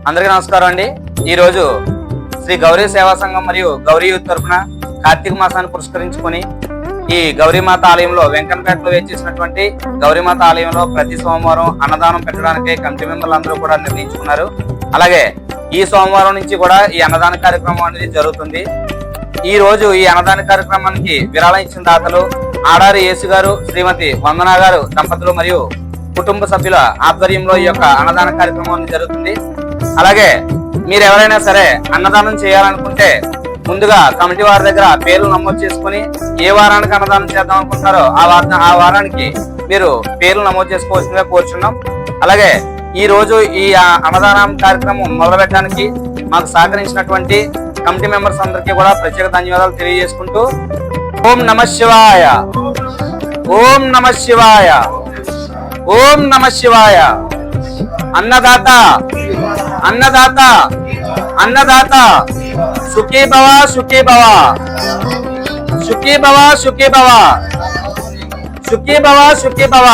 అందరికీ నమస్కారం అండి। ఈ రోజు శ్రీ గౌరీ సేవా సంఘం మరియు గౌరీ యూత్ తరపున కార్తీక మాసాన్ని పురస్కరించుకొని ఈ గౌరీమాత ఆలయంలో వెంకన్నపేటలో వేచేసినటువంటి గౌరీమాత ఆలయంలో ప్రతి సోమవారం అన్నదానం పెట్టడానికి కమిటీ మెంబర్లు అందరూ కూడా నిర్ణయించుకున్నారు। అలాగే ఈ సోమవారం నుంచి కూడా ఈ అన్నదాన కార్యక్రమం అనేది జరుగుతుంది। ఈ రోజు ఈ అన్నదాన కార్యక్రమానికి విరాళం ఇచ్చిన దాతలు ఆడారి యేసు గారు, శ్రీమతి వందన గారు దంపతులు మరియు కుటుంబ సభ్యుల ఆధ్వర్యంలో ఈ యొక్క అన్నదాన కార్యక్రమం జరుగుతుంది। అలాగే మీరు ఎవరైనా సరే అన్నదానం చేయాలనుకుంటే ముందుగా కమిటీ వారి దగ్గర పేర్లు నమోదు చేసుకుని ఏ వారానికి అన్నదానం చేద్దాం అనుకుంటారో ఆ వారానికి మీరు పేర్లు నమోదు చేసుకోవాల్సిందిగా కోరుచున్నాం। అలాగే ఈ రోజు ఈ అన్నదానం కార్యక్రమం మొదలుపెట్టడానికి మాకు సహకరించినటువంటి కమిటీ మెంబర్స్ అందరికీ కూడా ప్రత్యేక ధన్యవాదాలు తెలియజేసుకుంటూ ఓం నమః శివాయ, ఓం నమః శివాయ, ఓం నమః శివాయ। అన్నదాత అన్నదాత అన్నదాత సుఖీ భవ, సుఖీ భవ, సుఖీ భవ, సుఖీ భవ, సుఖీ భవ, సుఖీ భవ।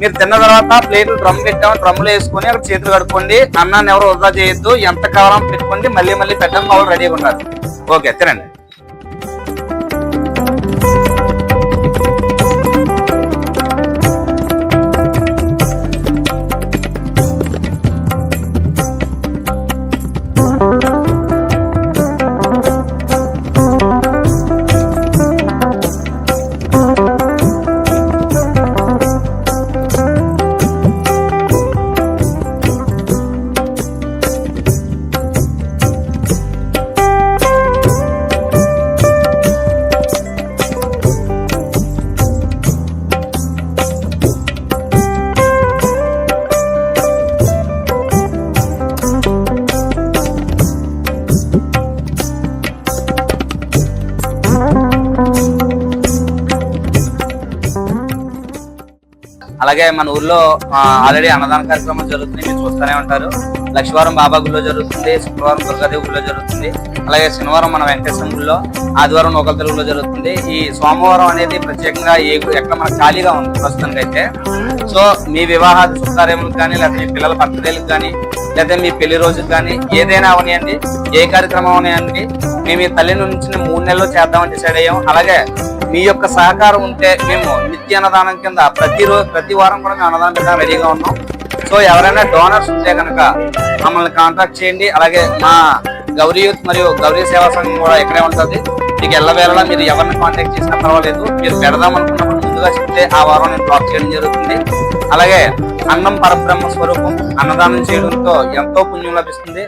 మీరు తిన్న తర్వాత ప్లేట్లు డ్రమ్ పెట్టాము, డ్రమ్ములు వేసుకొని అక్కడ చేతులు కడుక్కోండి। అన్నాన్ని ఎవరు వృధా చేయొద్దు, ఎంత కావాలో పెట్టుకోండి, మళ్ళీ పెట్టడం వాళ్ళు రెడీగా ఉన్నారు। ఓకే, తినండి। అలాగే మన ఊర్లో ఆల్రెడీ అన్నదాన కార్యక్రమం జరుగుతుంది, మీరు చూస్తూనే ఉంటారు। లక్ష్మీవారం బాబా గుళ్ళో జరుగుతుంది, శుక్రవారం దుర్గాదేవి గుళ్ళో జరుగుతుంది, అలాగే శనివారం మన వెంకటేశ్వర గుళ్ళో, ఆదివారం నోకల తెలుగులో జరుగుతుంది। ఈ సోమవారం అనేది ప్రత్యేకంగా ఎక్కడ మనకు ఖాళీగా ఉంది ప్రస్తుతానికి అయితే। సో మీ వివాహాది శుభకార్యములకు కానీ, లేకపోతే మీ పిల్లల బర్త్డేలకు కానీ, లేకపోతే మీ పెళ్లి రోజుకి కానీ ఏదైనా అవనియండి, ఏ కార్యక్రమం అవనియండి, మేము ఈ తల్లి నుంచి 3 నెలలు చేద్దామని డిసైడ్ అయ్యాం। అలాగే మీ యొక్క సహకారం ఉంటే మేము నిత్య అన్నదానం కింద ప్రతి వారం కూడా మేము అన్నదానం పెట్టడానికి రెడీగా ఉన్నాం। సో ఎవరైనా డోనర్స్ ఉంటే కనుక మమ్మల్ని కాంటాక్ట్ చేయండి। అలాగే మా గౌరీ యూత్ మరియు గౌరీ సేవా సంఘం కూడా ఇక్కడే ఉంటుంది। మీకు ఎల్లవేళలా మీరు ఎవరిని కాంటాక్ట్ చేసినా పర్వాలేదు, మీరు పెడదాం అనుకున్నప్పుడు ముందుగా చెప్తే ఆ వారం నేను డ్రాప్ చేయడం జరుగుతుంది। అలాగే అన్నం పరబ్రహ్మ స్వరూపం, అన్నదానం చేయడంతో ఎంతో పుణ్యం లభిస్తుంది।